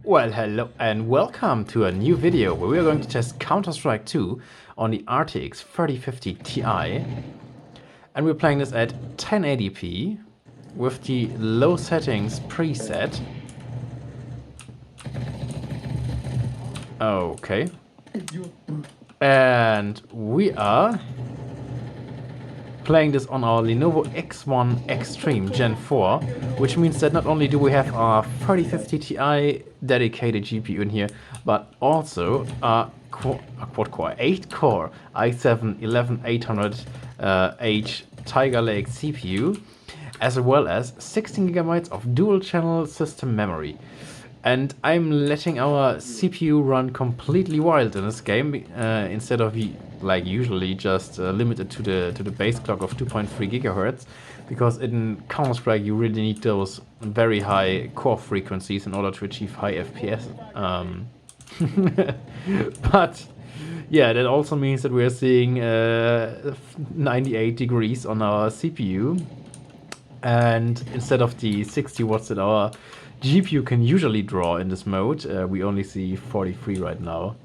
Well, hello and welcome to a new video where we are going to test Counter-Strike 2 on the RTX 3050 Ti, and we're playing this at 1080p with the low settings preset. Okay. And we are playing this on our Lenovo X1 Extreme Gen 4, which means that not only do we have our 3050 Ti dedicated GPU in here, but also a quad-core, 8-core i7 11800H Tiger Lake CPU, as well as 16 GB of dual-channel system memory. And I'm letting our CPU run completely wild in this game instead of like usually just limited to the base clock of 2.3 GHz, because in Counter-Strike you really need those very high core frequencies in order to achieve high FPS. But yeah, that also means that we're seeing 98 degrees on our CPU, and instead of the 60 watts that our GPU can usually draw in this mode, we only see 43 right now.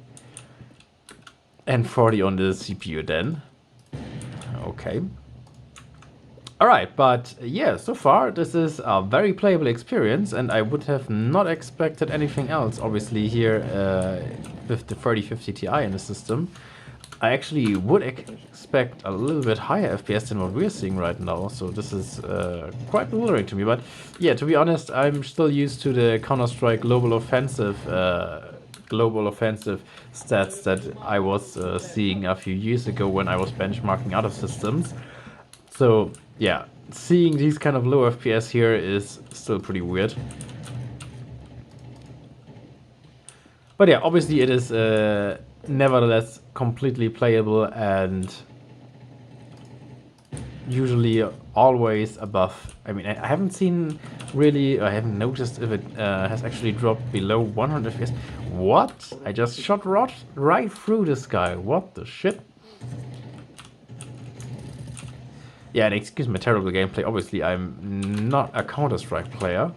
And 40 on the CPU then. Okay. Alright, but yeah, so far this is a very playable experience, and I would have not expected anything else, obviously, here with the 3050 Ti in the system. I actually would expect a little bit higher FPS than what we're seeing right now, so this is quite bewildering to me. But yeah, to be honest, I'm still used to the Counter-Strike global offensive stats that I was seeing a few years ago when I was benchmarking other systems. So yeah, seeing these kind of low FPS here is still pretty weird. But yeah, obviously it is nevertheless completely playable and usually always above. I mean, I haven't noticed if it has actually dropped below 100 FPS. What? I just shot right through this guy. What the shit? Yeah, and excuse my terrible gameplay. Obviously, I'm not a Counter-Strike player.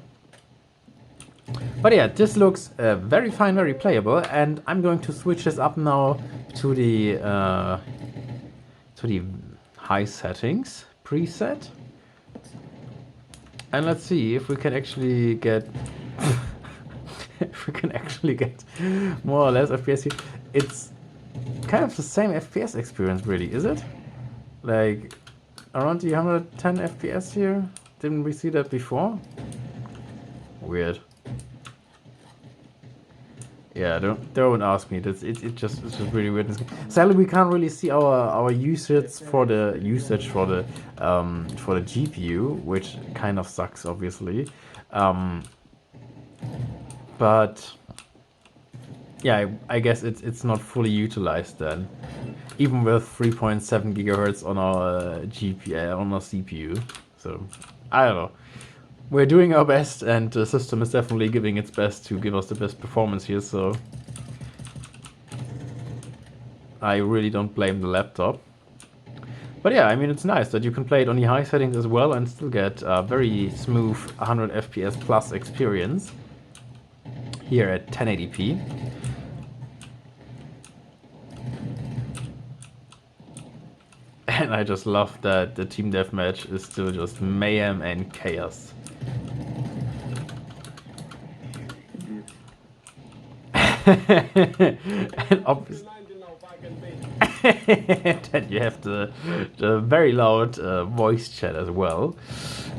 But yeah, this looks very fine, very playable, and I'm going to switch this up now to the high settings preset, and let's see if we can actually get more or less FPS here. It's kind of the same FPS experience, really, is it? Like around the 110 FPS here. Didn't we see that before? Weird. Yeah, don't ask me. It's just really weird. Sadly, we can't really see our usage for the GPU, which kind of sucks, obviously. But yeah, I guess it's not fully utilized then, even with 3.7 GHz on our CPU. So I don't know. We're doing our best, and the system is definitely giving its best to give us the best performance here, so I really don't blame the laptop. But yeah, I mean, it's nice that you can play it on the high settings as well and still get a very smooth 100 FPS plus experience here at 1080p. And I just love that the team deathmatch is still just mayhem and chaos. And obviously then you have the very loud voice chat as well.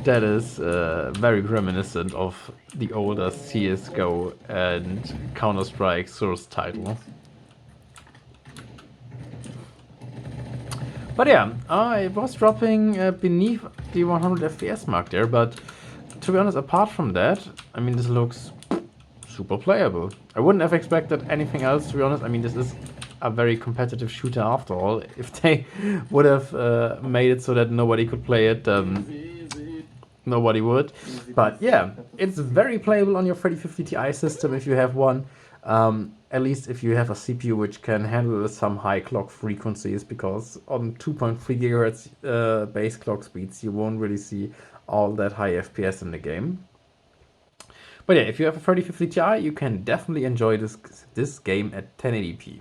That is very reminiscent of the older CSGO and Counter-Strike source title. But yeah, I was dropping beneath the 100 FPS mark there, but to be honest, apart from that, I mean, this looks super playable. I wouldn't have expected anything else, to be honest. I mean, this is a very competitive shooter after all. If they would have made it so that nobody could play it, nobody would. But yeah, it's very playable on your 3050 Ti system if you have one. At least if you have a CPU which can handle some high clock frequencies, because on 2.3 GHz base clock speeds you won't really see all that high FPS in the game. But yeah, if you have a 3050 Ti, you can definitely enjoy this game at 1080p.